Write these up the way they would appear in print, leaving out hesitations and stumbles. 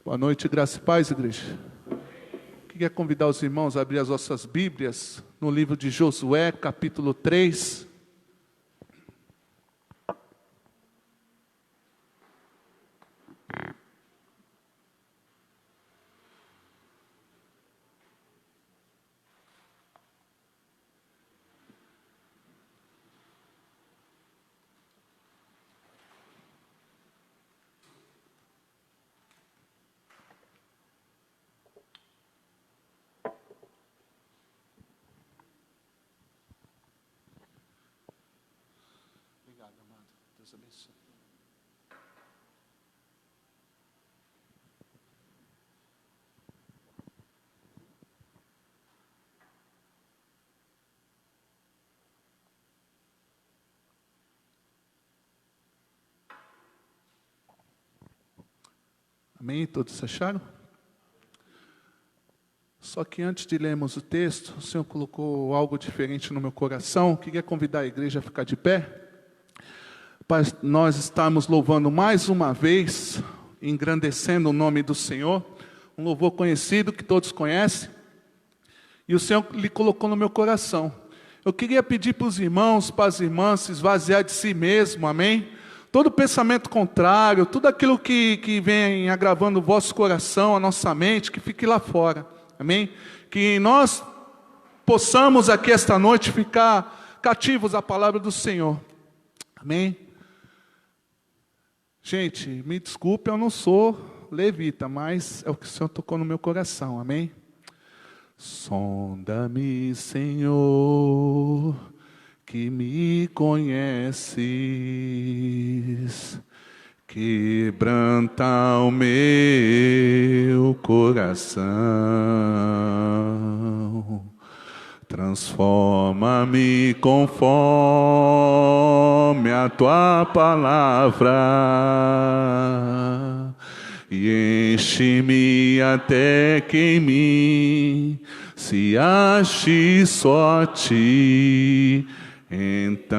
Boa noite, graça e paz, igreja. Queria convidar os irmãos a abrir as vossas Bíblias no livro de Josué, capítulo 3. Obrigado, amado. Deus abençoe. Amém? Todos acharam? Só que antes de lermos o texto, o Senhor colocou algo diferente no meu coração. Queria convidar a igreja a ficar de pé, para nós estarmos louvando mais uma vez, engrandecendo o nome do Senhor, um louvor conhecido que todos conhecem, e o Senhor lhe colocou no meu coração. Eu queria pedir para os irmãos, para as irmãs, se esvaziar de si mesmo, amém? Todo pensamento contrário, tudo aquilo que vem agravando o vosso coração, a nossa mente, que fique lá fora, amém? Que nós possamos aqui esta noite ficar cativos à palavra do Senhor, amém? Gente, me desculpe, eu não sou levita, mas é o que o Senhor tocou no meu coração, amém? Sonda-me, Senhor, que me conheces, quebranta o meu coração, transforma-me conforme a tua palavra e enche-me até que em mim se ache só ti. Então,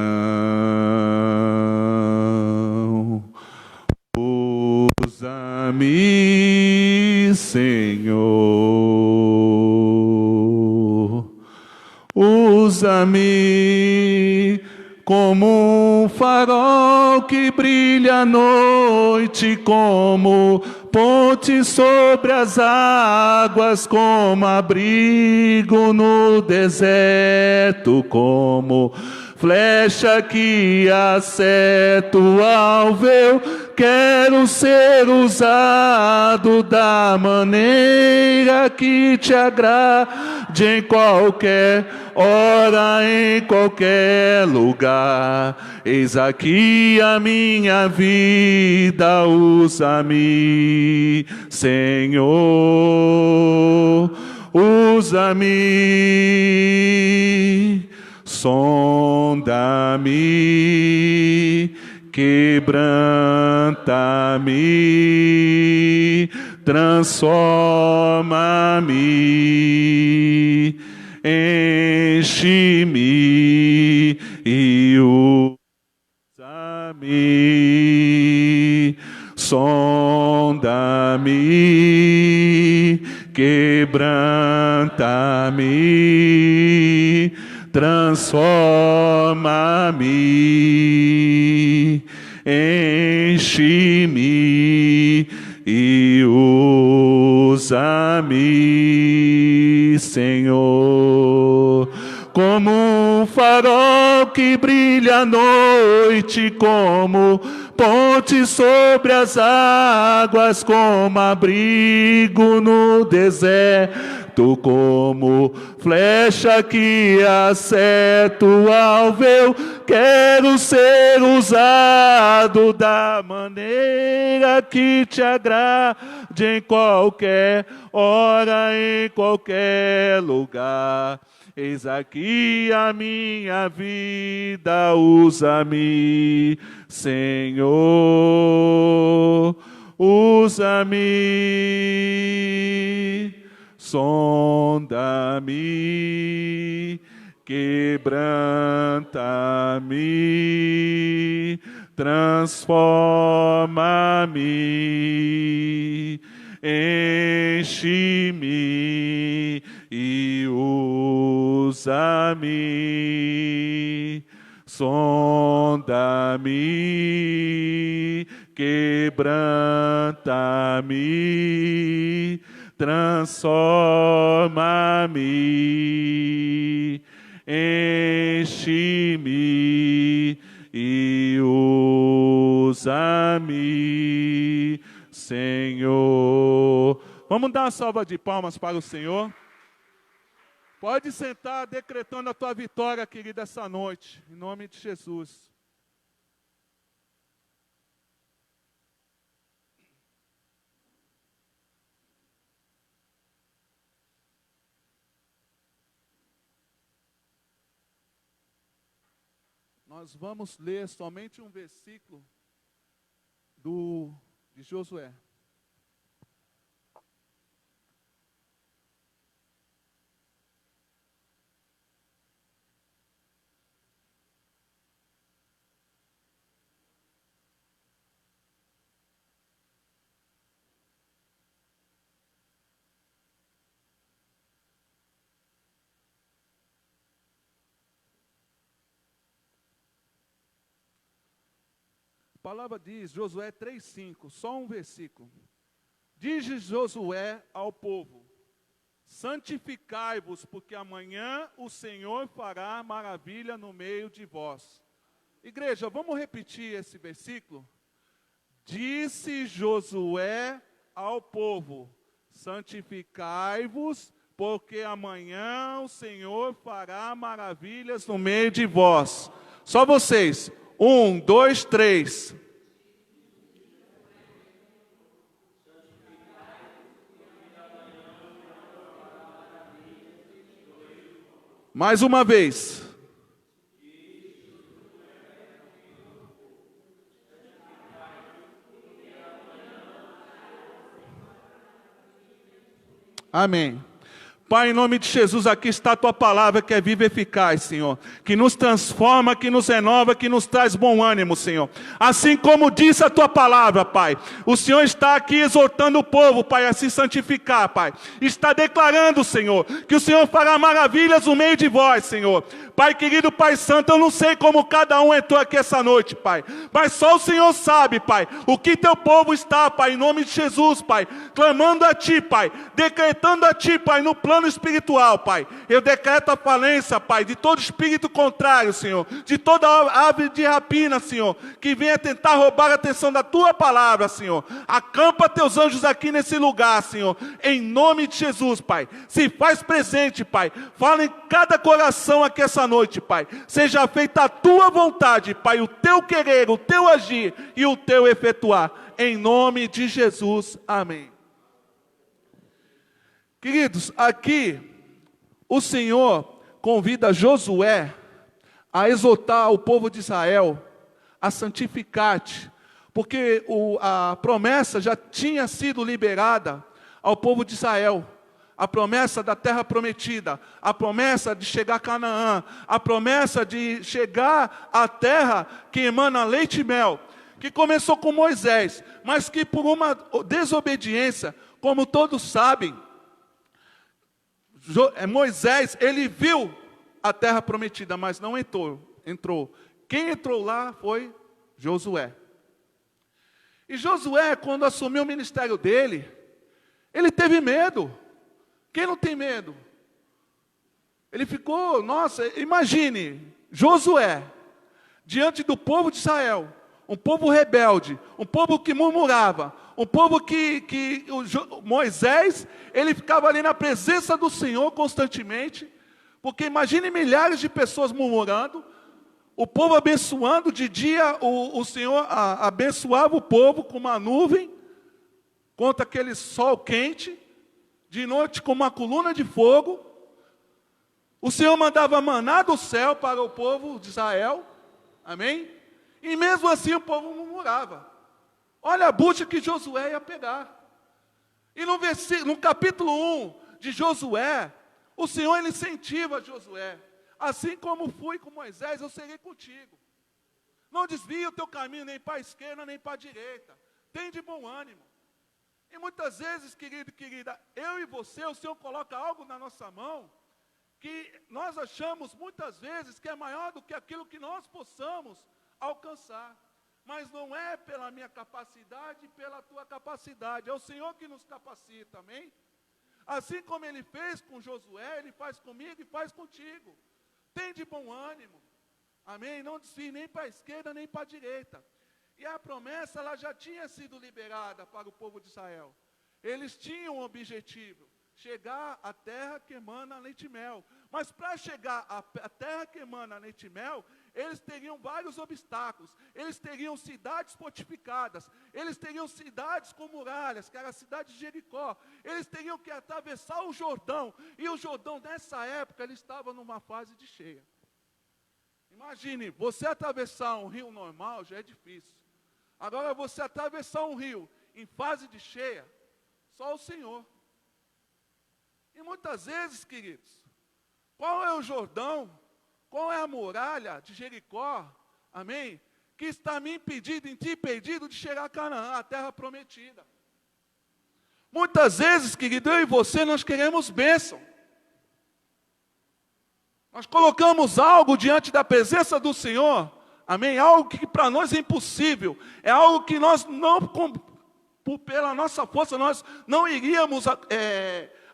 usa-me, Senhor, usa-me como um farol que brilha à noite, como ponte sobre as águas, como abrigo no deserto, como flecha que acerta o alvo. Eu quero ser usado da maneira que te agrade, em qualquer hora, em qualquer lugar. Eis aqui a minha vida, usa-me, Senhor, usa-me, sonda-me, quebranta-me, transforma-me, enche-me e usa-me, sonda-me, quebranta-me, transforma-me, enche-me e usa-me, Senhor, como um farol que brilha à noite, como ponte sobre as águas, como abrigo no deserto, como flecha que acerta o alvo. Eu quero ser usado da maneira que te agrade, em qualquer hora, em qualquer lugar. Eis aqui a minha vida, usa-me, Senhor, usa-me, sonda-me, quebranta-me, transforma-me, enche-me e usa-me, sonda-me, quebranta-me, transforma-me, enche-me e usa-me, Senhor. Vamos dar uma salva de palmas para o Senhor. Pode sentar decretando a tua vitória, querida, essa noite, em nome de Jesus. Nós vamos ler somente um versículo de Josué. A palavra diz, Josué 3,5, só um versículo. Diz Josué ao povo: santificai-vos, porque amanhã o Senhor fará maravilha no meio de vós. Igreja, vamos repetir esse versículo? Disse Josué ao povo: santificai-vos, porque amanhã o Senhor fará maravilhas no meio de vós. Só vocês. 1, 2, 3. Mais uma vez. Amém. Pai, em nome de Jesus, aqui está a tua palavra que é viva e eficaz, Senhor, que nos transforma, que nos renova, que nos traz bom ânimo, Senhor. Assim como disse a tua palavra, Pai, o Senhor está aqui exortando o povo, Pai, a se santificar, Pai. Está declarando, Senhor, que o Senhor fará maravilhas no meio de vós, Senhor. Pai querido, Pai santo, eu não sei como cada um entrou aqui essa noite, Pai, mas só o Senhor sabe, Pai, o que teu povo está, Pai, em nome de Jesus, Pai, clamando a Ti, Pai, decretando a Ti, Pai, no plano espiritual, Pai. Eu decreto a falência, Pai, de todo espírito contrário, Senhor, de toda ave de rapina, Senhor, que venha tentar roubar a atenção da Tua palavra, Senhor. Acampa Teus anjos aqui nesse lugar, Senhor, em nome de Jesus, Pai. Se faz presente, Pai, fala em cada coração aqui essa noite, Pai. Seja feita a Tua vontade, Pai, o Teu querer, o Teu agir e o Teu efetuar, em nome de Jesus, amém. Queridos, aqui o Senhor convida Josué a exortar o povo de Israel a santificar-te, porque a promessa já tinha sido liberada ao povo de Israel. A promessa da terra prometida, a promessa de chegar a Canaã, a promessa de chegar à terra que emana leite e mel, que começou com Moisés, mas que por uma desobediência, como todos sabem, Moisés, ele viu a terra prometida, mas não entrou. Quem entrou lá foi Josué. E Josué, quando assumiu o ministério dele, ele teve medo. Quem não tem medo? Ele ficou, nossa, imagine, Josué, diante do povo de Israel, um povo rebelde, um povo que murmurava, um povo que Moisés, ele ficava ali na presença do Senhor constantemente, porque imagine milhares de pessoas murmurando, o povo abençoando, de dia o Senhor abençoava o povo com uma nuvem, contra aquele sol quente, de noite com uma coluna de fogo. O Senhor mandava maná do céu para o povo de Israel. Amém? E mesmo assim o povo murmurava. Olha a bucha que Josué ia pegar. E no capítulo 1 de Josué, o Senhor ele incentiva Josué. Assim como fui com Moisés, eu serei contigo. Não desvie o teu caminho nem para a esquerda nem para a direita. Tem de bom ânimo. E muitas vezes, querido e querida, eu e você, o Senhor coloca algo na nossa mão, que nós achamos muitas vezes que é maior do que aquilo que nós possamos alcançar. Mas não é pela minha capacidade, pela tua capacidade, é o Senhor que nos capacita, amém? Assim como Ele fez com Josué, Ele faz comigo e faz contigo. Tem de bom ânimo, amém? Não desvie nem para a esquerda nem para a direita. E a promessa, ela já tinha sido liberada para o povo de Israel. Eles tinham um objetivo, chegar à terra que emana leite e mel. Mas para chegar à terra que emana leite e mel, eles teriam vários obstáculos. Eles teriam cidades fortificadas. Eles teriam cidades com muralhas, que era a cidade de Jericó. Eles teriam que atravessar o Jordão. E o Jordão, nessa época, ele estava numa fase de cheia. Imagine, você atravessar um rio normal já é difícil. Agora você atravessar um rio em fase de cheia, só o Senhor. E muitas vezes, queridos, qual é o Jordão, qual é a muralha de Jericó, amém? Que está me impedindo, em ti impedido de chegar a Canaã, a terra prometida. Muitas vezes, querido, eu e você, nós queremos bênção. Nós colocamos algo diante da presença do Senhor, amém? Algo que para nós é impossível, é algo que nós não, pela nossa força, nós não iríamos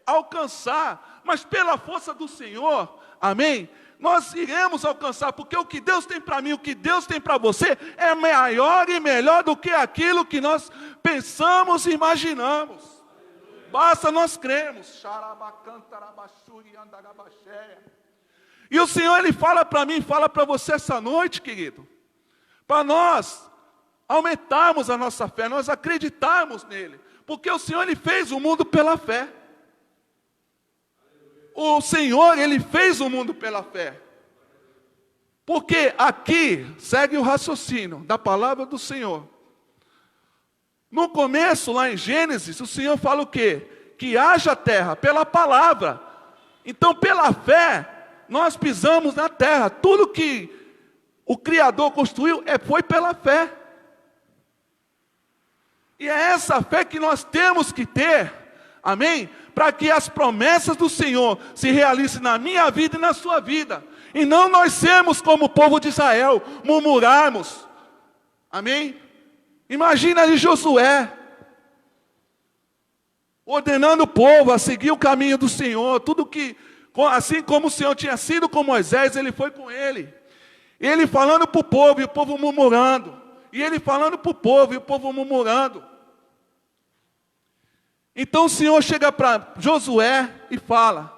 alcançar, mas pela força do Senhor, amém? Nós iremos alcançar, porque o que Deus tem para mim, o que Deus tem para você, é maior e melhor do que aquilo que nós pensamos e imaginamos. Basta nós cremos. E o Senhor, Ele fala para mim, fala para você essa noite, querido, para nós aumentarmos a nossa fé, nós acreditarmos nele, porque o Senhor, Ele fez o mundo pela fé. O Senhor, Ele fez o mundo pela fé. Porque aqui, segue o raciocínio da palavra do Senhor. No começo, lá em Gênesis, o Senhor fala o quê? Que haja terra, pela palavra. Então, pela fé, nós pisamos na terra. Tudo que o Criador construiu foi pela fé. E é essa fé que nós temos que ter, amém? Para que as promessas do Senhor se realizem na minha vida e na sua vida. E não nós sermos como o povo de Israel, murmurarmos. Amém? Imagina ali Josué, ordenando o povo a seguir o caminho do Senhor. Tudo que, assim como o Senhor tinha sido com Moisés, Ele foi com ele. Ele falando para o povo e o povo murmurando. E ele falando para o povo e o povo murmurando. Então o Senhor chega para Josué e fala,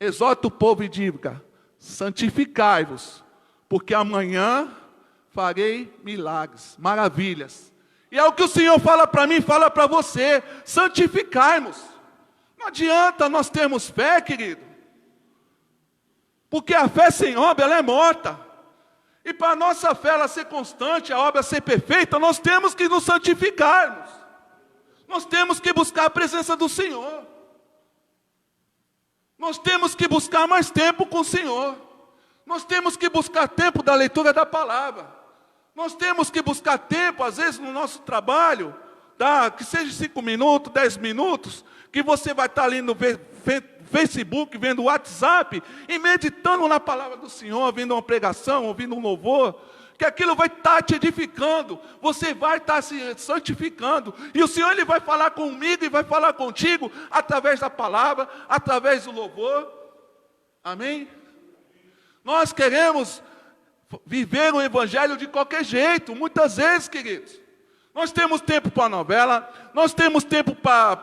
exorta o povo e diga, santificai-vos, porque amanhã farei milagres, maravilhas. E é o que o Senhor fala para mim, fala para você, santificai-nos. Não adianta nós termos fé, querido, porque a fé sem obra, ela é morta. E para a nossa fé ela ser constante, a obra ser perfeita, nós temos que nos santificarmos. Nós temos que buscar a presença do Senhor. Nós temos que buscar mais tempo com o Senhor. Nós temos que buscar tempo da leitura da palavra. Nós temos que buscar tempo, às vezes, no nosso trabalho, que seja 5 minutos, 10 minutos, que você vai estar ali no Facebook, vendo o WhatsApp, e meditando na palavra do Senhor, ouvindo uma pregação, ouvindo um louvor, que aquilo vai estar te edificando, você vai estar se santificando, e o Senhor, Ele vai falar comigo e vai falar contigo, através da palavra, através do louvor, amém? Nós queremos viver o Evangelho de qualquer jeito, muitas vezes, queridos, nós temos tempo para a novela, nós temos tempo para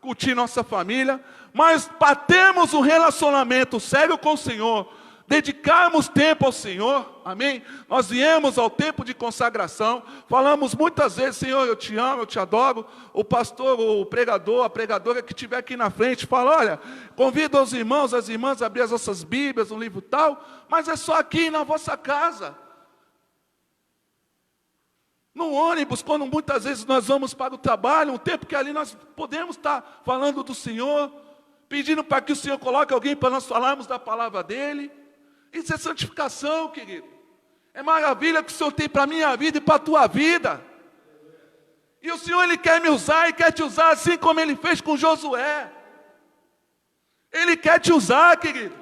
curtir nossa família, mas para termos um relacionamento sério com o Senhor, dedicarmos tempo ao Senhor, amém? Nós viemos ao tempo de consagração, falamos muitas vezes, Senhor, eu te amo, eu te adoro. O pastor, o pregador, a pregadora que estiver aqui na frente, fala, olha, convido os irmãos, as irmãs a abrir as nossas Bíblias, um livro tal, mas é só aqui na vossa casa. No ônibus, quando muitas vezes nós vamos para o trabalho, um tempo que ali nós podemos estar falando do Senhor, pedindo para que o Senhor coloque alguém para nós falarmos da palavra dEle. Isso é santificação, querido. É maravilha que o Senhor tem para a minha vida e para a tua vida. E o Senhor, Ele quer me usar e quer te usar assim como Ele fez com Josué. Ele quer te usar, querido.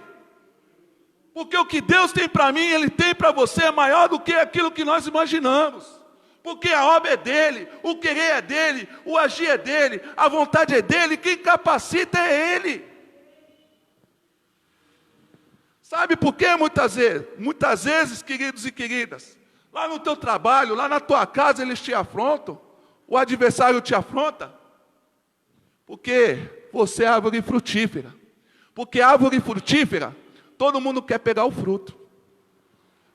Porque o que Deus tem para mim, Ele tem para você, é maior do que aquilo que nós imaginamos. Porque a obra é dEle, o querer é dEle, o agir é dEle, a vontade é dEle, quem capacita é Ele. Sabe por quê muitas vezes? Muitas vezes, queridos e queridas, lá no teu trabalho, lá na tua casa, eles te afrontam, o adversário te afronta, porque você é árvore frutífera. Porque árvore frutífera, todo mundo quer pegar o fruto.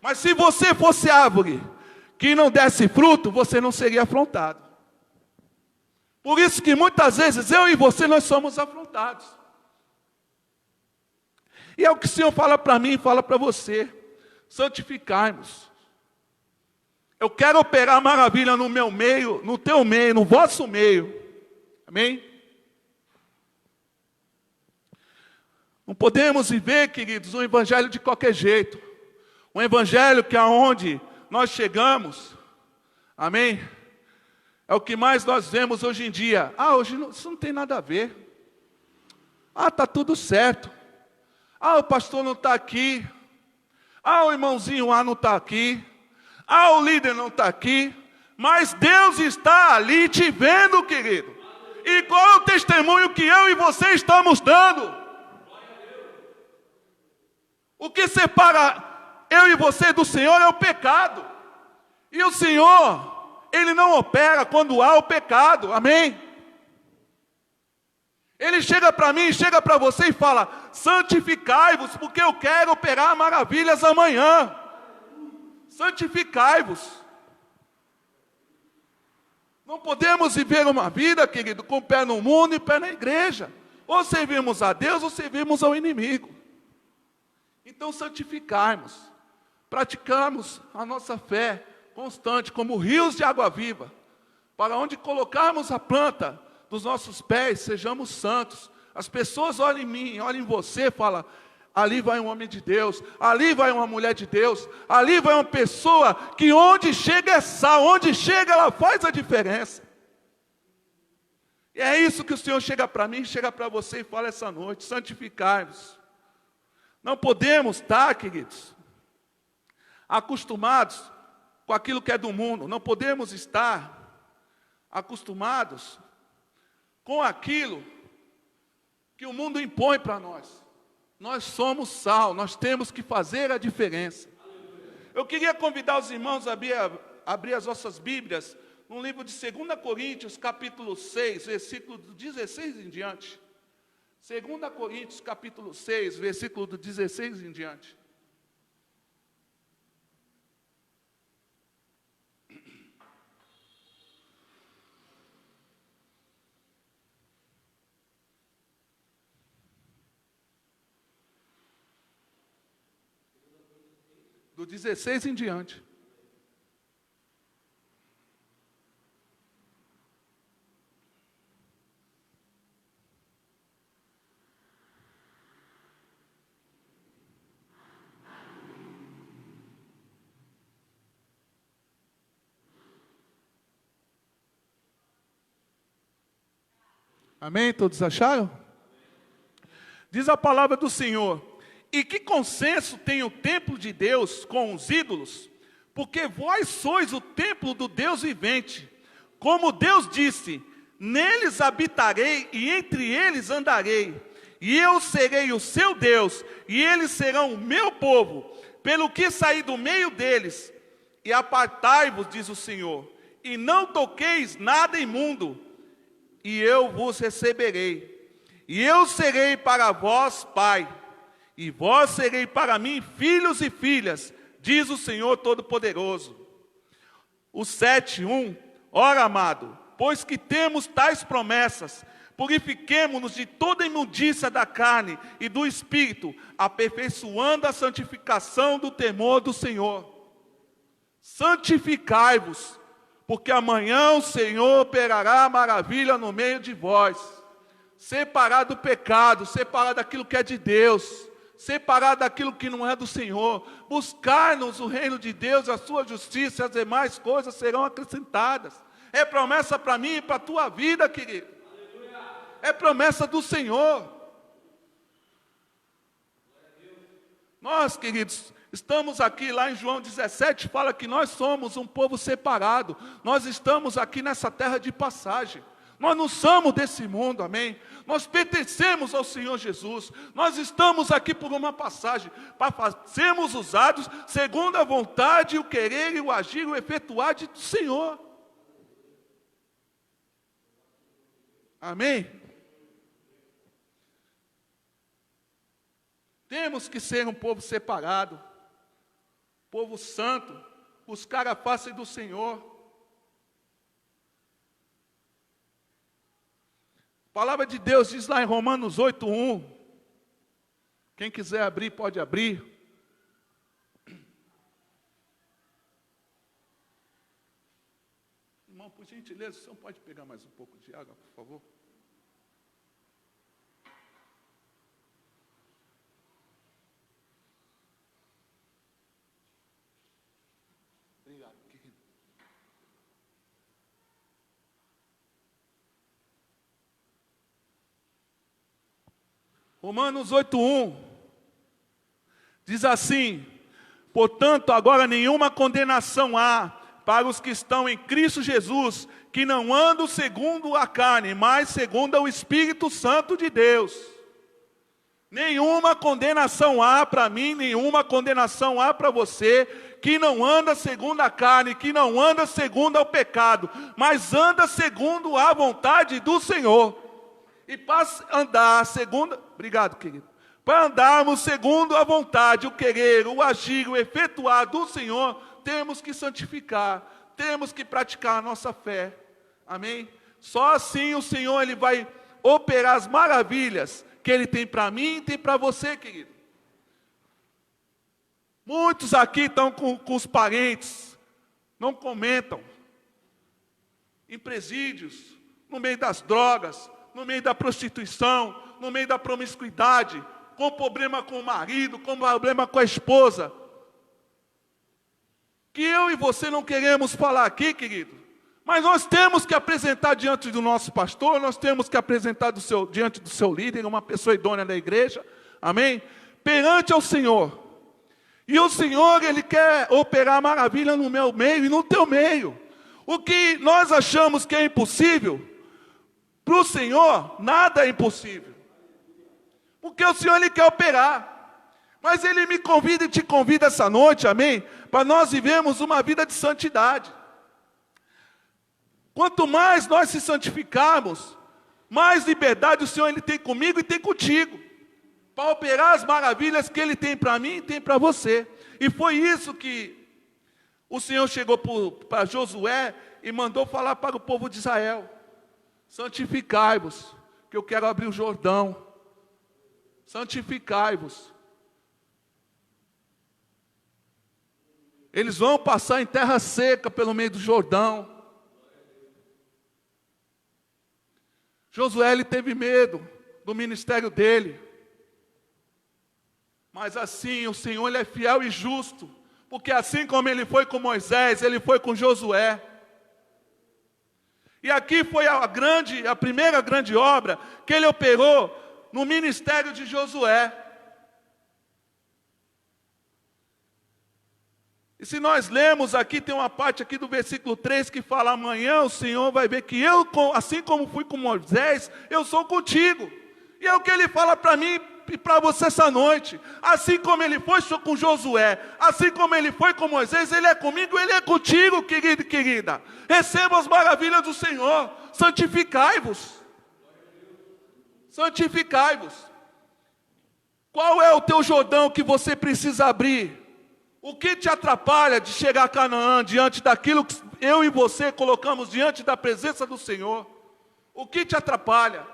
Mas se você fosse árvore que não desse fruto, você não seria afrontado. Por isso que muitas vezes eu e você, nós somos afrontados. E é o que o Senhor fala para mim e fala para você: santificai-nos. Eu quero operar maravilha no meu meio, no teu meio, no vosso meio. Amém? Não podemos viver, queridos, um evangelho de qualquer jeito. Um evangelho que aonde nós chegamos, amém? É o que mais nós vemos hoje em dia. Hoje isso não tem nada a ver. Está tudo certo. O pastor não está aqui. O irmãozinho não está aqui. O líder não está aqui. Mas Deus está ali te vendo, querido. E qual é o testemunho que eu e você estamos dando? O que separa eu e você do Senhor é o pecado. E o Senhor, Ele não opera quando há o pecado. Amém? Ele chega para mim, chega para você e fala: santificai-vos, porque eu quero operar maravilhas amanhã. Santificai-vos. Não podemos viver uma vida, querido, com pé no mundo e pé na igreja. Ou servimos a Deus ou servimos ao inimigo. Então santificai-nos. Praticamos a nossa fé constante, como rios de água viva, para onde colocarmos a planta dos nossos pés, sejamos santos. As pessoas olham em mim, olham em você, falam: ali vai um homem de Deus, ali vai uma mulher de Deus, ali vai uma pessoa que onde chega é sal, onde chega ela faz a diferença. E é isso que o Senhor chega para mim, chega para você e fala essa noite: santificai-vos. Não podemos estar, queridos, acostumados com aquilo que é do mundo. Não podemos estar acostumados com aquilo que o mundo impõe para nós. Nós somos sal, nós temos que fazer a diferença. Eu queria convidar os irmãos a abrir as nossas Bíblias no livro de 2 Coríntios, capítulo 6, versículo 16 em diante. 2 Coríntios, capítulo 6, versículo 16 em diante. Do 16 em diante. Amém? Todos acharam? Diz a palavra do Senhor: e que consenso tem o templo de Deus com os ídolos? Porque vós sois o templo do Deus vivente. Como Deus disse: neles habitarei e entre eles andarei. E eu serei o seu Deus, e eles serão o meu povo. Pelo que saí do meio deles, e apartai-vos, diz o Senhor, e não toqueis nada imundo, e eu vos receberei. E eu serei para vós pai, e vós serei para mim filhos e filhas, diz o Senhor Todo-Poderoso. O 7:1, ora amado, pois que temos tais promessas, purifiquemo-nos de toda imundícia da carne e do espírito, aperfeiçoando a santificação do temor do Senhor. Santificai-vos, porque amanhã o Senhor operará maravilha no meio de vós. Separar do pecado, separar daquilo que é de Deus, separar daquilo que não é do Senhor, buscar-nos o reino de Deus, a sua justiça, e as demais coisas serão acrescentadas. É promessa para mim e para a tua vida, querido. É promessa do Senhor. Nós, queridos, estamos aqui, lá em João 17, fala que nós somos um povo separado. Nós estamos aqui nessa terra de passagem. Nós não somos desse mundo, amém? Nós pertencemos ao Senhor Jesus. Nós estamos aqui por uma passagem, para sermos usados segundo a vontade, o querer e o agir, o efetuar do Senhor. Amém? Temos que ser um povo separado, povo santo, buscar a face do Senhor. A palavra de Deus diz lá em Romanos 8:1. Quem quiser abrir, pode abrir. Irmão, por gentileza, o senhor pode pegar mais um pouco de água, por favor? Obrigado, querido. Romanos 8:1 diz assim: portanto, agora nenhuma condenação há para os que estão em Cristo Jesus, que não andam segundo a carne, mas segundo o Espírito Santo de Deus. Nenhuma condenação há para mim, nenhuma condenação há para você, que não anda segundo a carne, que não anda segundo ao pecado, mas anda segundo a vontade do Senhor. E para andar segundo... Obrigado, querido. Para andarmos segundo a vontade, o querer, o agir, o efetuar do Senhor, temos que santificar, temos que praticar a nossa fé. Amém? Só assim o Senhor ele vai operar as maravilhas que Ele tem para mim e tem para você, querido. Muitos aqui estão com os parentes, não comentam. Em presídios, no meio das drogas, no meio da prostituição, no meio da promiscuidade, com problema com o marido, com problema com a esposa. Que eu e você não queremos falar aqui, querido, mas nós temos que apresentar diante do nosso pastor, nós temos que apresentar diante do seu líder, uma pessoa idônea da igreja, amém? Perante ao Senhor. E o Senhor, Ele quer operar maravilha no meu meio e no teu meio. O que nós achamos que é impossível, para o Senhor, nada é impossível. Porque o Senhor, Ele quer operar. Mas Ele me convida e te convida essa noite, amém? Para nós vivermos uma vida de santidade. Quanto mais nós se santificarmos, mais liberdade o Senhor Ele tem comigo e tem contigo. Para operar as maravilhas que Ele tem para mim e tem para você. E foi isso que o Senhor chegou para Josué e mandou falar para o povo de Israel. Santificai-vos, que eu quero abrir o Jordão. Santificai-vos. Eles vão passar em terra seca pelo meio do Jordão. Josué ele teve medo do ministério dele. Mas assim, o Senhor ele é fiel e justo. Porque assim como Ele foi com Moisés, Ele foi com Josué. E aqui foi a primeira grande obra que Ele operou no ministério de Josué. E se nós lemos aqui, tem uma parte aqui do versículo 3 que fala: amanhã o Senhor vai ver que eu, assim como fui com Moisés, eu sou contigo. E é o que Ele fala para mim e para você essa noite. Assim como Ele foi com Josué, assim como Ele foi com Moisés, Ele é comigo, Ele é contigo, querido e querida. Receba as maravilhas do Senhor. Santificai-vos. Santificai-vos. Qual é o teu Jordão que você precisa abrir? O que te atrapalha de chegar a Canaã diante daquilo que eu e você colocamos diante da presença do Senhor? O que te atrapalha?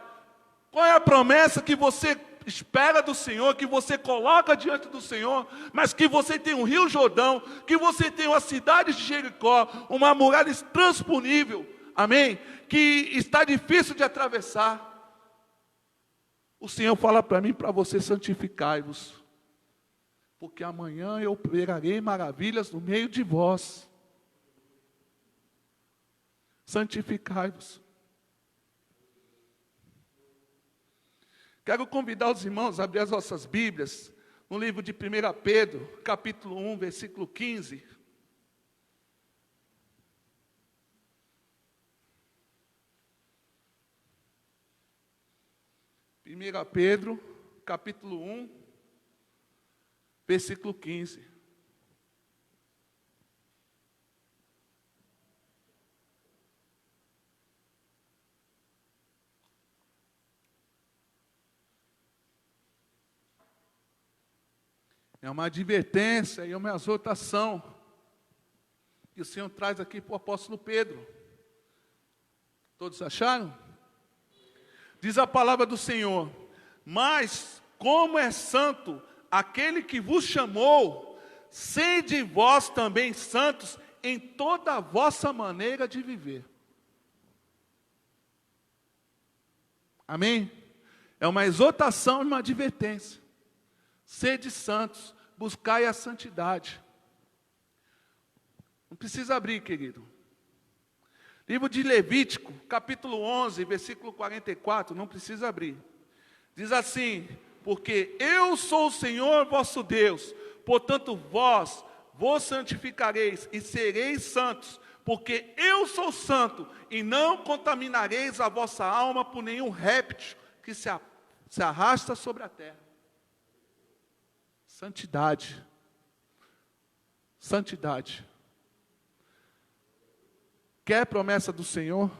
Qual é a promessa que você espera do Senhor, que você coloca diante do Senhor, mas que você tem um rio Jordão, que você tem uma cidade de Jericó, uma muralha intransponível, amém? Que está difícil de atravessar. O Senhor fala para mim e para você: santificai-vos. porque amanhã eu operarei maravilhas no meio de vós. Santificai-vos. Quero convidar os irmãos a abrir as vossas Bíblias no livro de 1 Pedro, capítulo 1, versículo 15. Primeira Pedro, capítulo 1, versículo 15. É uma advertência e uma exortação que o Senhor traz aqui para o apóstolo Pedro. Todos acharam? Diz a palavra do Senhor: mas como é santo aquele que vos chamou, sede vós também santos em toda a vossa maneira de viver. Amém? É uma exortação e uma advertência. Sede santos, buscai a santidade. Não precisa abrir, querido. Livro de Levítico, capítulo 11, versículo 44, não precisa abrir. Diz assim: porque eu sou o Senhor vosso Deus, portanto vós vos santificareis e sereis santos, porque eu sou santo, e não contaminareis a vossa alma por nenhum réptil que se arrasta sobre a terra. Santidade. Santidade. Quer promessa do Senhor?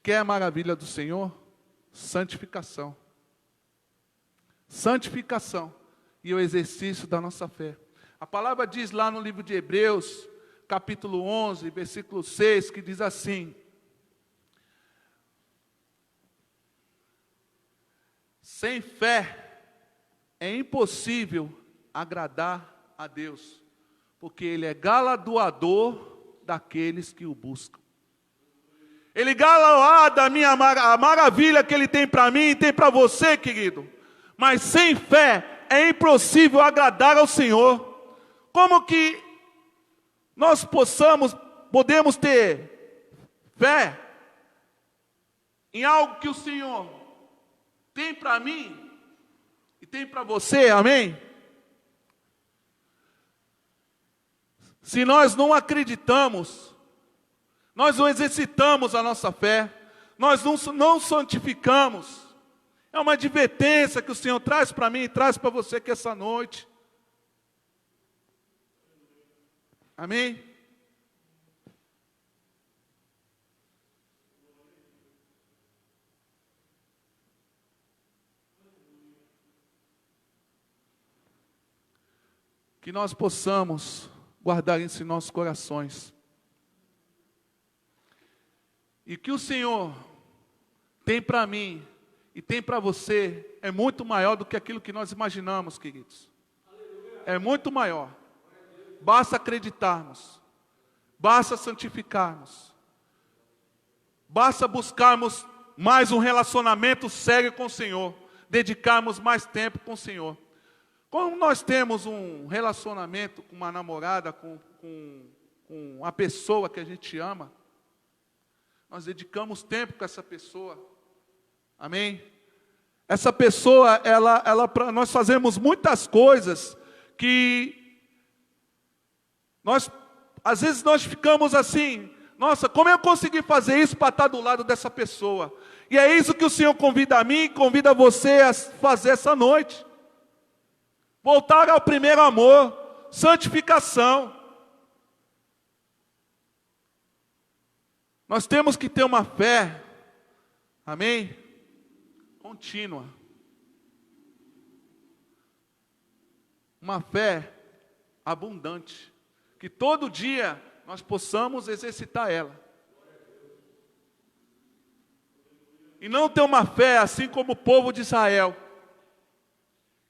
Quer maravilha do Senhor? Santificação. Santificação e o exercício da nossa fé. A palavra diz lá no livro de Hebreus, capítulo 11, versículo 6, que diz assim: sem fé é impossível agradar a Deus, porque Ele é galardoador daqueles que o buscam. Ele galardoa a maravilha que Ele tem para mim e tem para você, querido. Mas sem fé é impossível agradar ao Senhor. Como que nós podemos ter fé em algo que o Senhor tem para mim e tem para você, amém? Se nós não acreditamos, nós não exercitamos a nossa fé, nós não santificamos. É uma advertência que o Senhor traz para mim e traz para você aqui essa noite. Amém? Que nós possamos guardar isso em nossos corações. E que o Senhor tem para mim e tem para você é muito maior do que aquilo que nós imaginamos, queridos. É muito maior. Basta acreditarmos. Basta santificarmos. Basta buscarmos mais um relacionamento sério com o Senhor. Dedicarmos mais tempo com o Senhor. Quando nós temos um relacionamento com uma namorada, com a pessoa que a gente ama, nós dedicamos tempo com essa pessoa. Amém? Essa pessoa, nós fazemos muitas coisas que às vezes nós ficamos assim: nossa, como eu consegui fazer isso para estar do lado dessa pessoa? E é isso que o Senhor convida a mim e convida você a fazer essa noite. Voltar ao primeiro amor, santificação. Nós temos que ter uma fé, amém? Contínua. Uma fé abundante. Que todo dia nós possamos exercitar ela. E não ter uma fé assim como o povo de Israel.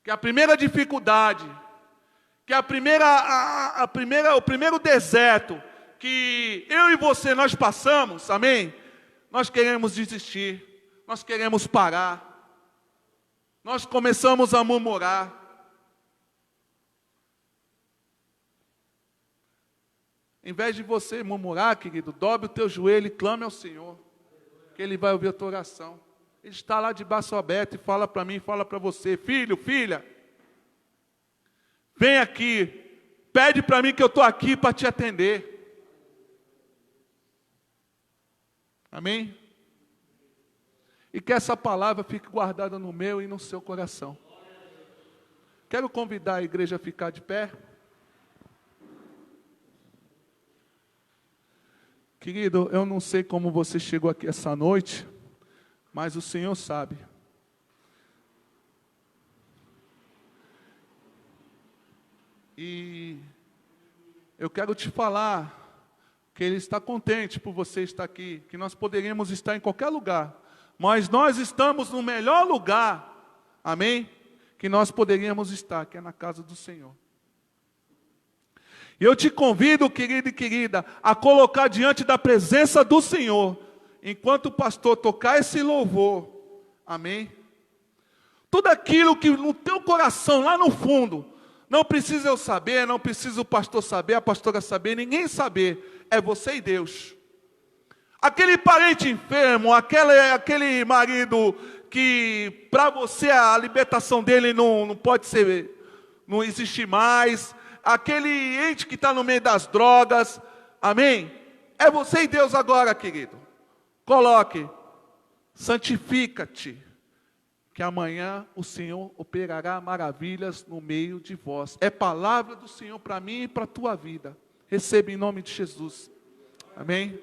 Que a primeira dificuldade, que o primeiro deserto que eu e você nós passamos, amém? Nós queremos desistir, nós queremos parar, nós começamos a murmurar. Em vez de você murmurar, querido, dobre o teu joelho e clame ao Senhor, que Ele vai ouvir a tua oração. Ele está lá de braço aberto e fala para mim, fala para você, filho, filha, vem aqui, pede para mim que eu estou aqui para te atender. Amém? E que essa palavra fique guardada no meu e no seu coração. Quero convidar a igreja a ficar de pé. Querido, eu não sei como você chegou aqui essa noite, mas o Senhor sabe. E eu quero te falar que Ele está contente por você estar aqui, que nós poderíamos estar em qualquer lugar, mas nós estamos no melhor lugar, amém? Que nós poderíamos estar, que é na casa do Senhor. E eu te convido, querido e querida, a colocar diante da presença do Senhor, enquanto o pastor tocar esse louvor, amém? Tudo aquilo que no teu coração, lá no fundo, não precisa eu saber, não precisa o pastor saber, a pastora saber, ninguém saber, é você e Deus. Aquele parente enfermo, aquele marido que para você a libertação dele não pode ser, não existe mais, aquele ente que está no meio das drogas, amém? É você e Deus agora, querido. Coloque, santifica-te, que amanhã o Senhor operará maravilhas no meio de vós. É palavra do Senhor para mim e para a tua vida. Receba em nome de Jesus. Amém?